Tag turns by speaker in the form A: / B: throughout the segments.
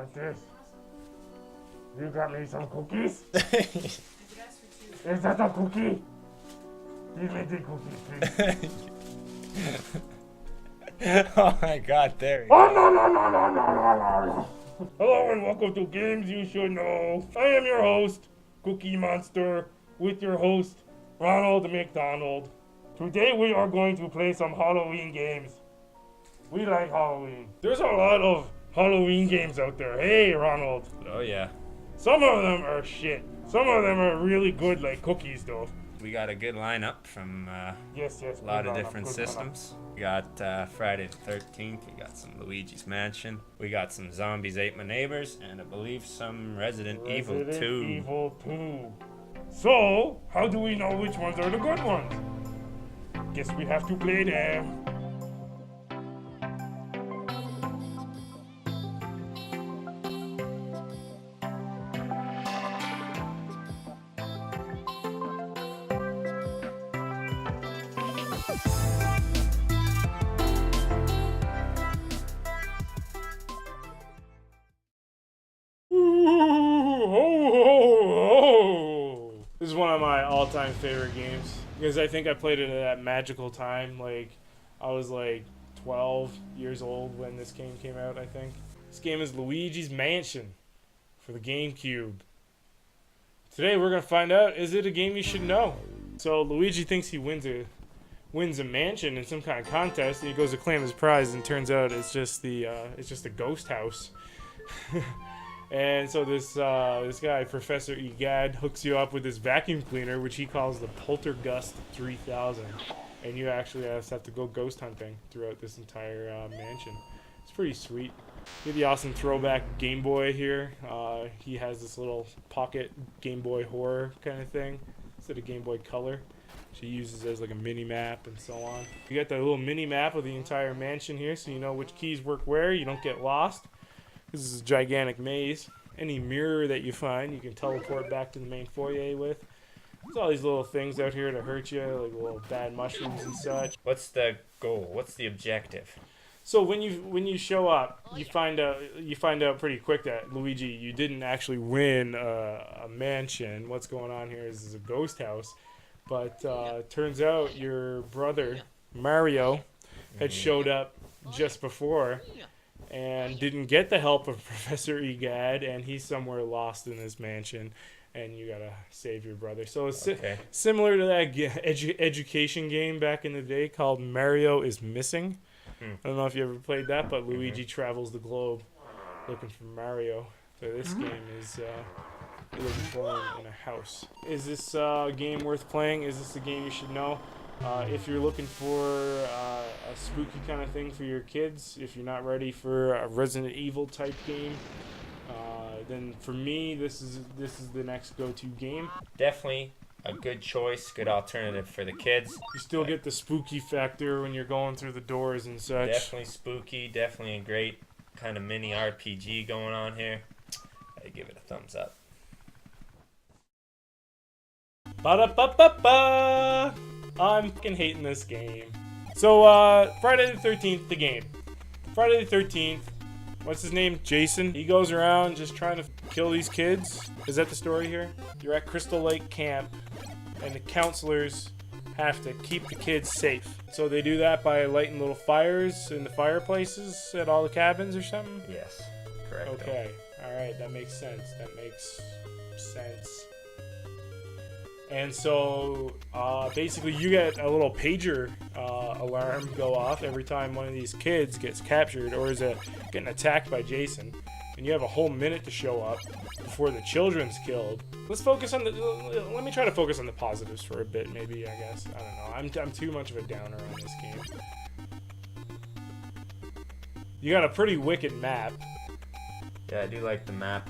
A: What's this? You got me some cookies? Is that a cookie? Give me the cookies, please.
B: Oh my god, there
A: Oh, no. Hello and welcome to Games You Should Know. I am your host, Cookie Monster, with your host, Ronald McDonald. Today we are going to play some Halloween games. We like Halloween. There's a lot of Halloween games out there. Hey, Ronald.
B: Oh yeah.
A: Some of them are shit. Some of them are really good, like cookies, though.
B: We got a good lineup from
A: Yes.
B: a lot of different systems. We got Friday the 13th. We got some Luigis Mansion. We got some Zombies Ate My Neighbors, and I believe some Resident Evil 2.
A: Evil 2. So, how do we know which ones are the good ones? Guess we have to play them. This is one of my all-time favorite games because I think I played it at that magical time. Like, I was like 12 years old when this game came out, I think. This game is Luigi's Mansion for the Gamecube. Today we're going to find out, is it a game you should know? So Luigi thinks he wins a mansion in some kind of contest, and he goes to claim his prize, and turns out it's just a ghost house. And so this guy, Professor Egad, hooks you up with this vacuum cleaner, which he calls the Poltergust 3000. And you actually have to go ghost hunting throughout this entire mansion. It's pretty sweet. You have the awesome throwback Game Boy here. He has this little pocket Game Boy horror kind of thing instead of Game Boy Color. She uses it as like a mini map and so on. You got the little mini map of the entire mansion here, so you know which keys work where. You don't get lost. This is a gigantic maze. Any mirror that you find, you can teleport back to the main foyer with. There's all these little things out here to hurt you, like little bad mushrooms and such.
B: What's the goal? What's the objective?
A: So when you show up, you find out pretty quick that Luigi, you didn't actually win a mansion. What's going on here is a ghost house, but turns out your brother Mario had showed up just before and didn't get the help of Professor Egad, and he's somewhere lost in this mansion, and you gotta save your brother. So it's similar to that education game back in the day called Mario is Missing. I don't know if you ever played that, but Luigi travels the globe looking for Mario. So this game is you're looking for him in a house. Is this game worth playing? Is this a game you should know? If you're looking for a spooky kind of thing for your kids, if you're not ready for a Resident Evil type game, then for me, this is the next go-to game.
B: Definitely a good choice, good alternative for the kids.
A: You still get the spooky factor when you're going through the doors and such.
B: Definitely spooky, definitely a great kind of mini RPG going on here. I give it a thumbs up.
A: Ba-da-ba-ba-ba! I'm fucking hating this game. So, Friday the 13th, the game. Friday the 13th, what's his name? Jason. He goes around just trying to kill these kids. Is that the story here? You're at Crystal Lake Camp, and the counselors have to keep the kids safe. So they do that by lighting little fires in the fireplaces at all the cabins or something?
B: Yes, correct.
A: Okay, alright, that makes sense. And so, basically, you get a little pager alarm go off every time one of these kids gets captured or is getting attacked by Jason. And you have a whole minute to show up before the children's killed. Let's focus on let me try to focus on the positives for a bit, maybe, I guess. I don't know. I'm too much of a downer on this game. You got a pretty wicked map.
B: Yeah, I do like the map.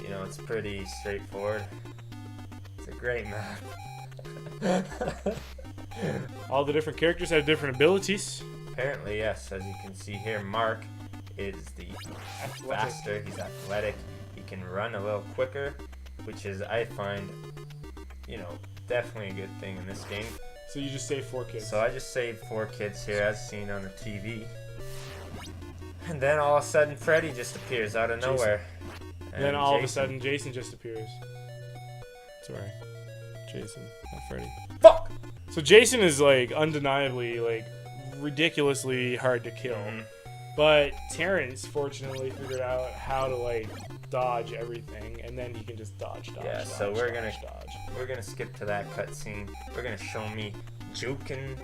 B: You know, it's pretty straightforward. It's a great map.
A: All the different characters have different abilities.
B: Apparently, yes. As you can see here, Mark is the faster. He's athletic. He can run a little quicker, which is, I find, you know, definitely a good thing in this game.
A: So you just saved 4 kids.
B: So I just saved 4 kids here, as seen on the TV. And then all of a sudden, Freddy just appears out of nowhere.
A: And then all of a sudden, Jason just appears. Sorry. Jason, not Freddy.
B: Fuck!
A: So Jason is, like, undeniably, like, ridiculously hard to kill. But Terrence, fortunately, figured out how to, like, dodge everything, and then he can just dodge.
B: Yeah, so we're gonna skip to that cutscene. We're gonna show me juking,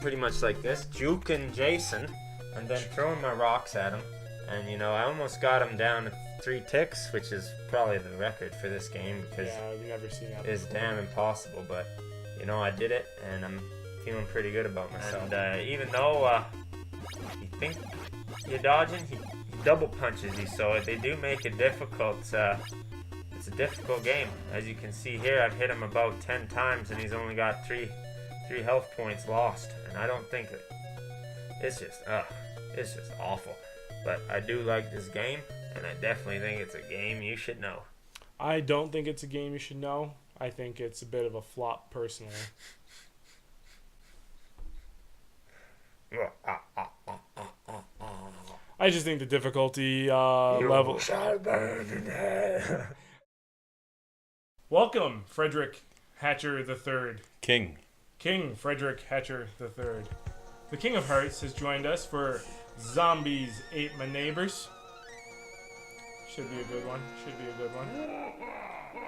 B: pretty much like this, juking Jason, and then throwing my rocks at him. And you know, I almost got him down to 3 ticks, which is probably the record for this game because
A: we've never seen that.
B: It's damn impossible, but you know, I did it, and I'm feeling pretty good about myself. And even though you think you're dodging, he double punches you, so they do make it difficult. It's a difficult game. As you can see here, I've hit him about 10 times, and he's only got 3 health points lost. And I don't think it's just awful. But I do like this game, and I definitely think it's a game you should know.
A: I don't think it's a game you should know. I think it's a bit of a flop, personally. I just think the difficulty level. Welcome, Frederick Hatcher III. King Frederick Hatcher III. The King of Hearts has joined us for Zombies Ate My Neighbors. Should be a good one.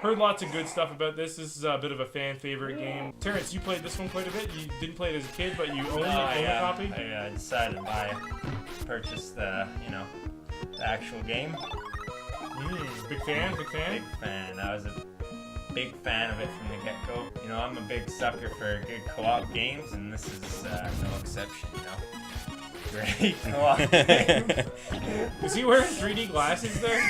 A: Heard lots of good stuff about this. This is a bit of a fan favorite game. Terrence, you played this one quite a bit. You didn't play it as a kid, but you own a copy?
B: I decided to purchase the actual game.
A: Big fan?
B: Big fan. I was a big fan of it from the get-go. You know, I'm a big sucker for good co-op games, and this is no exception, you know. Great co-op game.
A: Is he wearing 3D glasses there?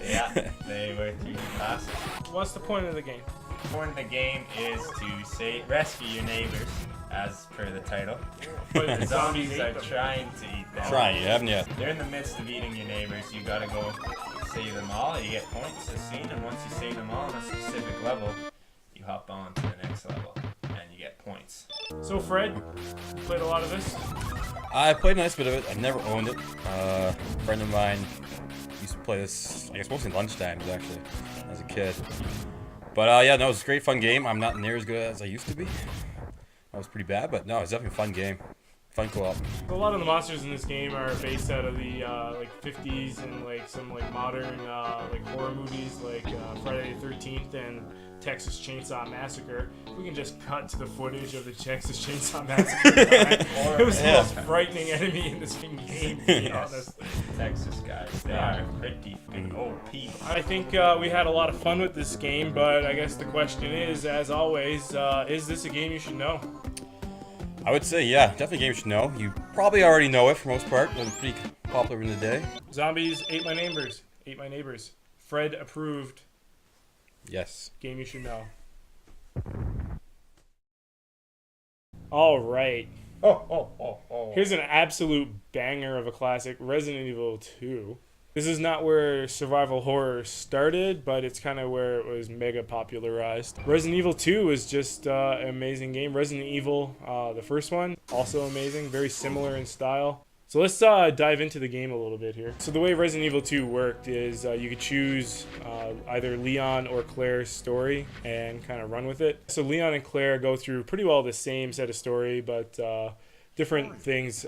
B: Yeah, they wear 3D glasses.
A: What's the point of the game?
B: The point of the game is to rescue your neighbors, as per the title. But the zombies are trying to eat them.
C: You haven't yet.
B: They're in the midst of eating your neighbors. You gotta go save them all. You get points to scene, and once you save them all on a specific level, you hop on to the next level, and you get points.
A: So Fred, you played a lot of this?
C: I played a nice bit of it. I've never owned it. A friend of mine used to play this, I guess mostly lunchtimes actually, as a kid. But yeah, no, it was a great fun game. I'm not near as good as I used to be. I was pretty bad, but no, it's definitely a fun game. Fun co-op.
A: A lot of the monsters in this game are based out of the like 50s and like some like modern like horror movies like Friday the 13th and Texas Chainsaw Massacre. We can just cut to the footage of the Texas Chainsaw Massacre. It was the most frightening enemy in this game, to be honest.
B: Texas guys, they are pretty OP.
A: I think we had a lot of fun with this game, but I guess the question is, as always, is this a game you should know?
C: I would say, yeah, definitely a game you should know. You probably already know it for most part. It was pretty popular in the day.
A: Zombies Ate My Neighbors. Fred approved.
C: Yes.
A: Game you should know. All right. Here's an absolute banger of a classic, Resident Evil 2. This is not where survival horror started, but it's kind of where it was mega popularized. Resident Evil 2 was just an amazing game. Resident Evil, the first one, also amazing, very similar in style. So let's dive into the game a little bit here. So the way Resident Evil 2 worked is you could choose either Leon or Claire's story and kind of run with it. So Leon and Claire go through pretty well the same set of story, but different things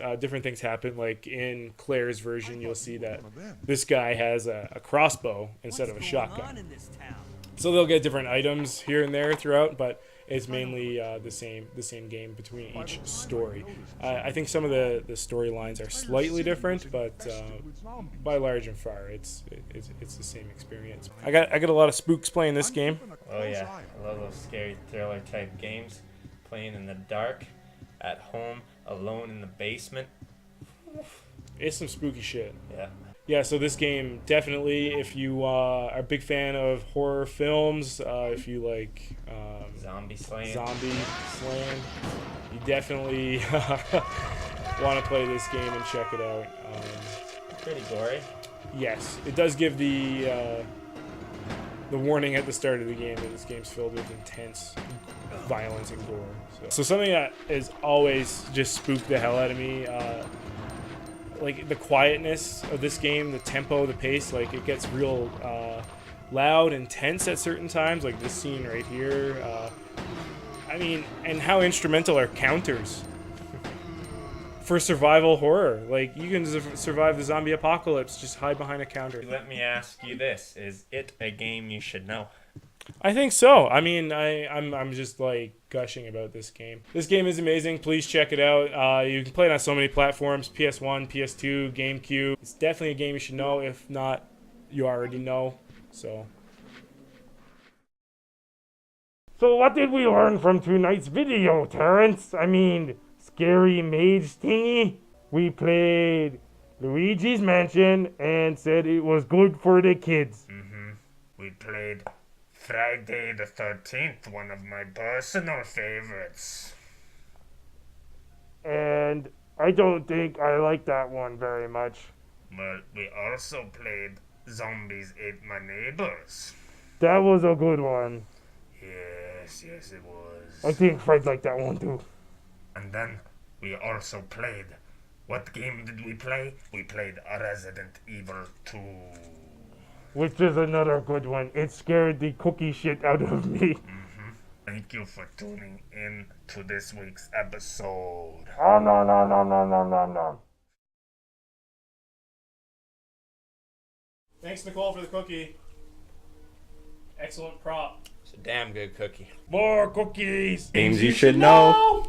A: happen. Like in Claire's version, you'll see that this guy has a crossbow instead of a shotgun. So they'll get different items here and there throughout, but it's mainly the same game between each story. I think some of the storylines are slightly different, but by large and far, it's the same experience. I got a lot of spooks playing this game.
B: Oh yeah, I love those scary thriller type games. Playing in the dark, at home, alone in the basement.
A: It's some spooky shit.
B: Yeah.
A: Yeah, so this game, definitely, if you are a big fan of horror films, if you like
B: zombie slaying,
A: you definitely want to play this game and check it out.
B: Pretty gory.
A: Yes, it does give the warning at the start of the game that this game's filled with intense violence and gore. So something that has always just spooked the hell out of me, like the quietness of this game, the tempo, the pace, like it gets real loud and tense at certain times, like this scene right here. I mean, and how instrumental are counters for survival horror? Like you can survive the zombie apocalypse, just hide behind a counter.
B: Let me ask you this: is it a game you should know?
A: I think so. I mean, I'm just like gushing about this game. This game is amazing. Please check it out. You can play it on so many platforms: PS1, PS2, Gamecube. It's definitely a game you should know. If not, you already know. So what did we learn from tonight's video, Terrence? I mean, scary mage thingy. We played Luigi's Mansion and said it was good for the kids.
B: We played Friday the 13th, one of my personal favorites.
A: And I don't think I like that one very much.
B: But we also played Zombies Ate My Neighbors.
A: That was a good one.
B: Yes, it was.
A: I think Fred liked that one too.
B: And then we also played... What game did we play? We played Resident Evil 2.
A: Which is another good one. It scared the cookie shit out of me.
B: Thank you for tuning in to this week's episode.
A: Oh, no. Thanks, Nicole, for the cookie. Excellent prop.
C: It's a damn good cookie.
A: More cookies.
C: Games you should know.